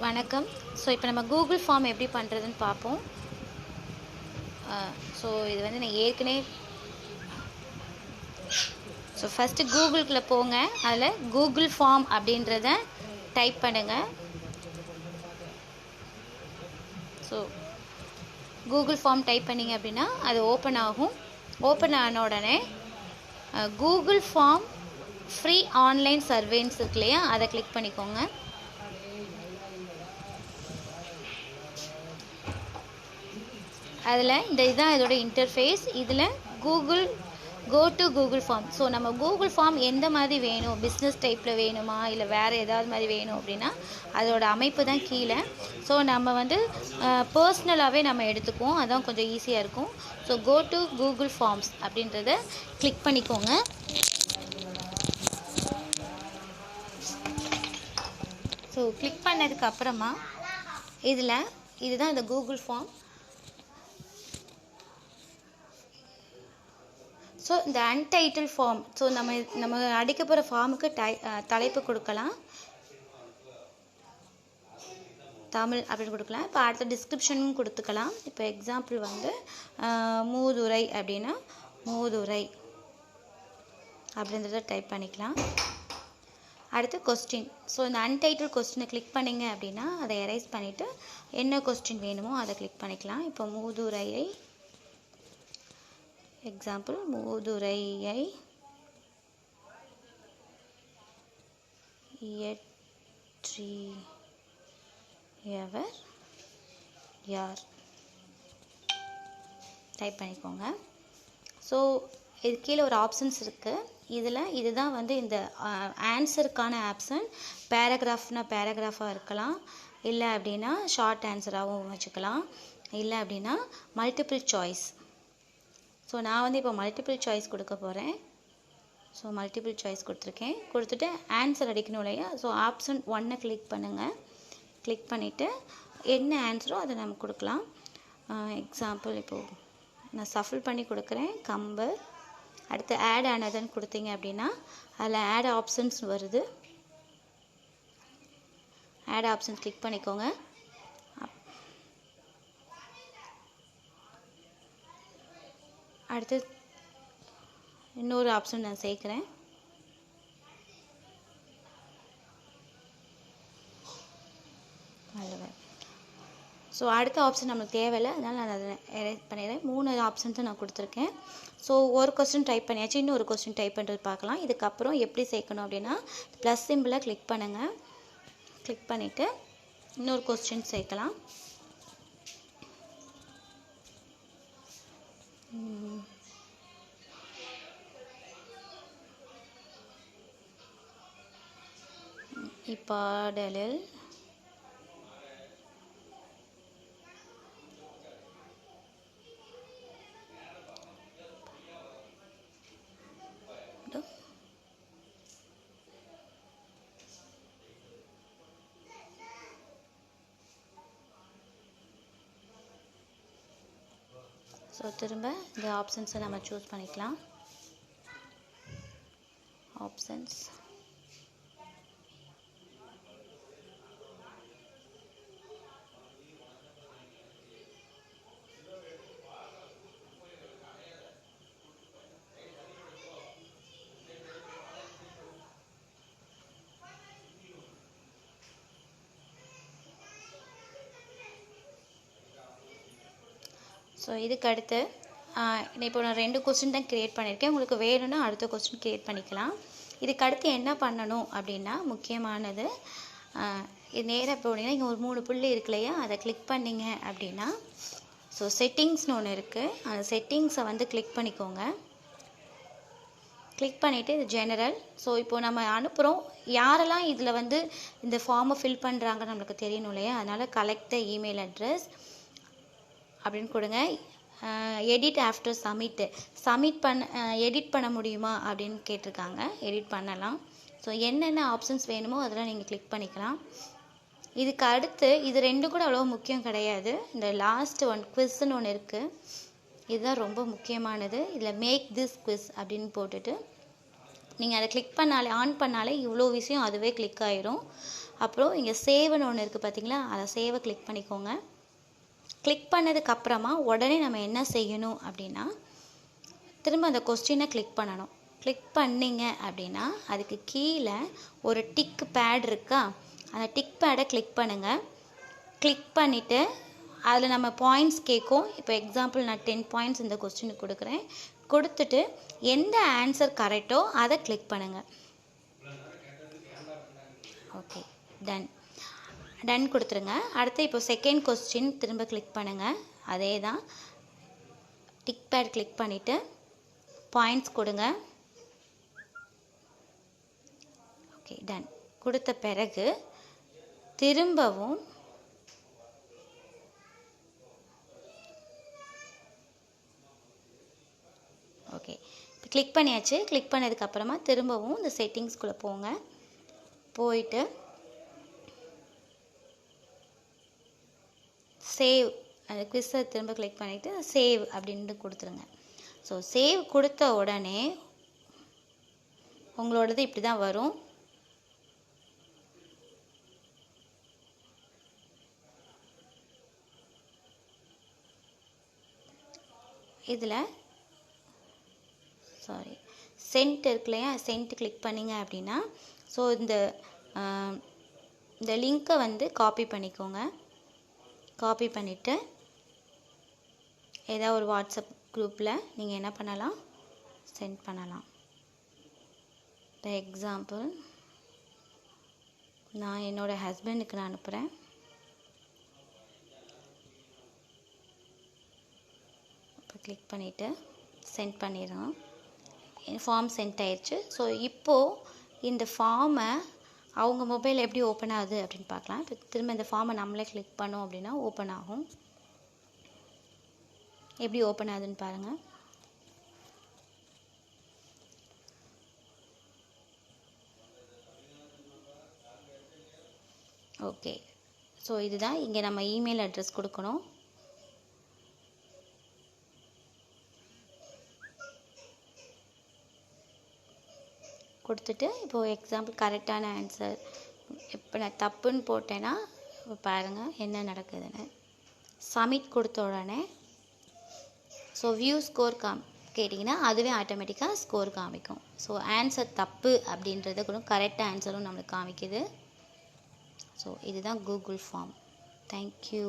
வணக்கம். ஸோ இப்போ நம்ம கூகுள் ஃபார்ம் எப்படி பண்ணுறதுன்னு பார்ப்போம். ஸோ இது வந்து நான் ஏற்கனவே ஃபஸ்ட்டு கூகுளுக்குள்ளே போங்க. அதில் கூகுள் ஃபார்ம் அப்படின்றத டைப் பண்ணுங்கள். ஸோ கூகுள் ஃபார்ம் டைப் பண்ணிங்க அப்படின்னா அது ஓப்பன் ஆகும். ஓப்பன் ஆன உடனே கூகுள் ஃபார்ம் ஃப்ரீ ஆன்லைன் சர்வேன்ஸ் இருக்கு இல்லையா, அதை கிளிக் பண்ணிக்கோங்க. அதில் இதுதான் இதோட இன்டர்ஃபேஸ். இதில் go to Google form. So நம்ம கூகுள் ஃபார்ம் எந்த மாதிரி வேணும், பிஸ்னஸ் டைப்பில் வேணுமா இல்லை வேறு ஏதாவது மாதிரி வேணும் அப்படின்னா அதோட அமைப்பு தான் கீழே. ஸோ நம்ம வந்து பர்சனலாகவே நம்ம எடுத்துக்குவோம், அதான் கொஞ்சம் ஈஸியாக இருக்கும். So go to Google forms அப்படின்றத கிளிக் பண்ணிக்கோங்க. ஸோ கிளிக் பண்ணதுக்கு அப்புறமா இதுதான் இந்த கூகுள் ஃபார்ம். ஸோ இந்த அன்டைட்டில் ஃபார்ம், ஸோ நம்ம அடிக்க போகிற ஃபார்முக்கு தலைப்பு கொடுக்கலாம், தமிழ் அப்படின்னு கொடுக்கலாம். இப்போ அடுத்த டிஸ்கிரிப்ஷனும் கொடுத்துக்கலாம். இப்போ எக்ஸாம்பிள் வந்து மூதுரை அப்படின்னா மூதுரை அப்படின்றத டைப் பண்ணிக்கலாம். அடுத்து கொஸ்டின். ஸோ இந்த அன்டைட்டில் கொஸ்டினை கிளிக் பண்ணிங்க அப்படின்னா அதை எரேஸ் பண்ணிவிட்டு என்ன கொஸ்டின் வேணுமோ அதை கிளிக் பண்ணிக்கலாம். இப்போ மூதுரையை எக்ஸாம்பிள் மூதுரையை இயற்றியவர் யார் டைப் பண்ணிக்கோங்க. ஸோ இது கீழே ஒரு ஆப்ஷன்ஸ் இருக்குது. இதுதான் வந்து இந்த ஆன்சருக்கான ஆப்ஷன். பேராகிராஃப்னால் பேராகிராஃபாக இருக்கலாம், இல்லை அப்படின்னா ஷார்ட் ஆன்சராகவும் வச்சுக்கலாம், இல்லை அப்படின்னா மல்டிபிள் சாய்ஸ். ஸோ நான் வந்து இப்போ மல்டிபிள் சாய்ஸ் கொடுக்க போகிறேன். ஸோ மல்டிபிள் சாய்ஸ் கொடுத்துட்டு ஆன்சர் அடிக்கணும் இல்லையா. ஸோ ஆப்ஷன் 1 கிளிக் பண்ணுங்கள். கிளிக் பண்ணிவிட்டு என்ன ஆன்சரோ அதை நம்ம கொடுக்கலாம். எக்ஸாம்பிள் இப்போது நான் சஃபில் பண்ணி கொடுக்குறேன், கம்பர். அடுத்து ஆட் ஆனதுன்னு கொடுத்தீங்க அப்படின்னா அதில் ஆட் ஆப்ஷன்ஸ் வருது. ஆட் ஆப்ஷன்ஸ் கிளிக் பண்ணிக்கோங்க. அடுத்து இன்னொரு ஆப்ஷன் நான் சேர்க்குறேன். ஸோ அடுத்த ஆப்ஷன் நம்மளுக்கு தேவையில்லை, அதனால் நான் அதை எரேஸ் பண்ணிடுறேன். 3 ஆப்ஷன்ஸும் நான் கொடுத்துருக்கேன். ஸோ ஒரு கொஸ்டின் டைப் பண்ணியாச்சு, இன்னொரு கொஸ்டின் டைப் பண்ணுறது பார்க்கலாம். இதுக்கப்புறம் எப்படி சேர்க்கணும் அப்படின்னா ப்ளஸ் சிம்பிளை கிளிக் பண்ணுங்கள். கிளிக் பண்ணிவிட்டு இன்னொரு கொஸ்டின் சேர்க்கலாம். இப்பாடலில் ஸோ திரும்ப இந்த ஆப்ஷன்ஸை நம்ம சூஸ் பண்ணிக்கலாம். ஆப்ஷன்ஸ் ஸோ இதுக்கு அடுத்து இப்போ நான் 2 கொஸ்டின் தான் க்ரியேட் பண்ணியிருக்கேன். உங்களுக்கு வேணும்னா அடுத்த கொஸ்டின் க்ரியேட் பண்ணிக்கலாம். இதுக்கு அடுத்து என்ன பண்ணணும் அப்படின்னா முக்கியமானது, இது நேராக போனீங்கன்னா இங்கே ஒரு 3 புள்ளி இருக்கு இல்லையா, அதை கிளிக் பண்ணிங்க அப்படின்னா ஸோ செட்டிங்ஸ்னு ஒன்று இருக்குது. அந்த செட்டிங்ஸை வந்து கிளிக் பண்ணிக்கோங்க. கிளிக் பண்ணிவிட்டு இது ஜெனரல். ஸோ இப்போது நம்ம அனுப்புகிறோம், யாரெல்லாம் இதில் வந்து இந்த ஃபார்மை ஃபில் பண்ணுறாங்கன்னு நம்மளுக்கு தெரியணும் இல்லையா, அதனால் கலெக்ட் த இமெயில் அட்ரஸ் அப்படின்னு கொடுங்க. எடிட் ஆஃப்டர் எடிட் பண்ண முடியுமா அப்படின்னு கேட்டிருக்காங்க. எடிட் பண்ணலாம். ஸோ என்னென்ன ஆப்ஷன்ஸ் வேணுமோ அதெல்லாம் நீங்கள் கிளிக் பண்ணிக்கலாம். இதுக்கு அடுத்து இது 2 கூட அவ்வளோ முக்கியம் கிடையாது. இந்த லாஸ்ட் குவிஸ்ன்னு ஒன்று இருக்குது, இதுதான் ரொம்ப முக்கியமானது. இதில் மேக் திஸ் குவிஸ் அப்படின்னு போட்டுட்டு நீங்கள் அதை கிளிக் பண்ணாலே ஆன் பண்ணாலே இவ்வளோ விஷயம் அதுவே கிளிக் ஆயிரும். அப்புறம் இங்கே சேவ்னு ஒன்று இருக்குது பார்த்தீங்களா, அதை சேவை கிளிக் பண்ணிக்கோங்க. கிளிக் பண்ணதுக்கப்புறமா உடனே நம்ம என்ன செய்யணும் அப்படின்னா, திரும்ப அந்த கொஸ்டினை கிளிக் பண்ணணும். கிளிக் பண்ணிங்க அப்படின்னா அதுக்கு கீழே ஒரு டிக் பேட் இருக்கா, அந்த டிக் பேடை கிளிக் பண்ணுங்கள். கிளிக் பண்ணிவிட்டு அதில் நம்ம பாயிண்ட்ஸ் கேட்கும். இப்போ எக்ஸாம்பிள் நான் 10 பாயிண்ட்ஸ் இந்த கொஸ்டினுக்கு கொடுக்குறேன். கொடுத்துட்டு எந்த ஆன்சர் கரெக்டோ அதை கிளிக் பண்ணுங்கள். ஓகே, டன் கொடுத்துருங்க. அடுத்து இப்போ செகண்ட் கொஸ்டின் திரும்ப கிளிக் பண்ணுங்கள். அதே தான், டிக் பேட் கிளிக் பண்ணிவிட்டு பாயிண்ட்ஸ் கொடுங்க. ஓகே, டன் கொடுத்த பிறகு திரும்பவும் ஓகே இப்போ கிளிக் பண்ணியாச்சு. கிளிக் பண்ணதுக்கப்புறமா திரும்பவும் இந்த செட்டிங்ஸ்குள்ளே போங்க. போயிட்டு சேவ் அந்த குவிஸை திரும்ப கிளிக் பண்ணிவிட்டு சேவ் அப்படின்ட்டு கொடுத்துருங்க. ஸோ சேவ் கொடுத்த உடனே உங்களோடது இப்படி தான் வரும். இதில் சென்ட் இருக்கு இல்லையா, சென்ட் கிளிக் பண்ணிங்க அப்படின்னா ஸோ இந்த லிங்க்கை வந்து காப்பி பண்ணிக்கோங்க. காப்பி பண்ணிவிட்டு ஏதாவது ஒரு வாட்ஸ்அப் குரூப்பில் நீங்கள் என்ன பண்ணலாம், சென்ட் பண்ணலாம். இப்போ எக்ஸாம்பிள் நான் என்னோடய ஹஸ்பண்டுக்கு நான் அனுப்புகிறேன். இப்போ கிளிக் பண்ணிவிட்டு சென்ட் பண்ணிடுறோம். ஃபார்ம் சென்ட் ஆயிடுச்சு. ஸோ இப்போது இந்த ஃபார்மை அவங்க மொபைல் எப்படி ஓப்பன் ஆகுது அப்படின்னு பார்க்கலாம். இப்போ திரும்ப இந்த ஃபார்மை நம்மளே கிளிக் பண்ணோம் அப்படின்னா ஓப்பன் ஆகும். எப்படி ஓப்பன் ஆகுதுன்னு பாருங்கள். ஓகே, ஸோ இதுதான் இங்கே நம்ம இமெயில் அட்ரஸ் கொடுக்கணும். கொடுத்துட்டு இப்போது எக்ஸாம்பிள் கரெக்டான ஆன்சர் இப்போ நான் தப்புன்னு போட்டேன்னா இப்போ பாருங்கள் என்ன நடக்குதுன்னு. சப்மிட் கொடுத்த உடனே ஸோ வியூ ஸ்கோர் கேட்டிங்கன்னா அதுவே ஆட்டோமேட்டிக்காக ஸ்கோர் காமிக்கும். ஸோ ஆன்சர் தப்பு அப்படின்றத கூட கரெக்டாக ஆன்சரும் நம்மளுக்கு காமிக்குது. ஸோ இதுதான் கூகுள் ஃபார்ம். தேங்க்யூ.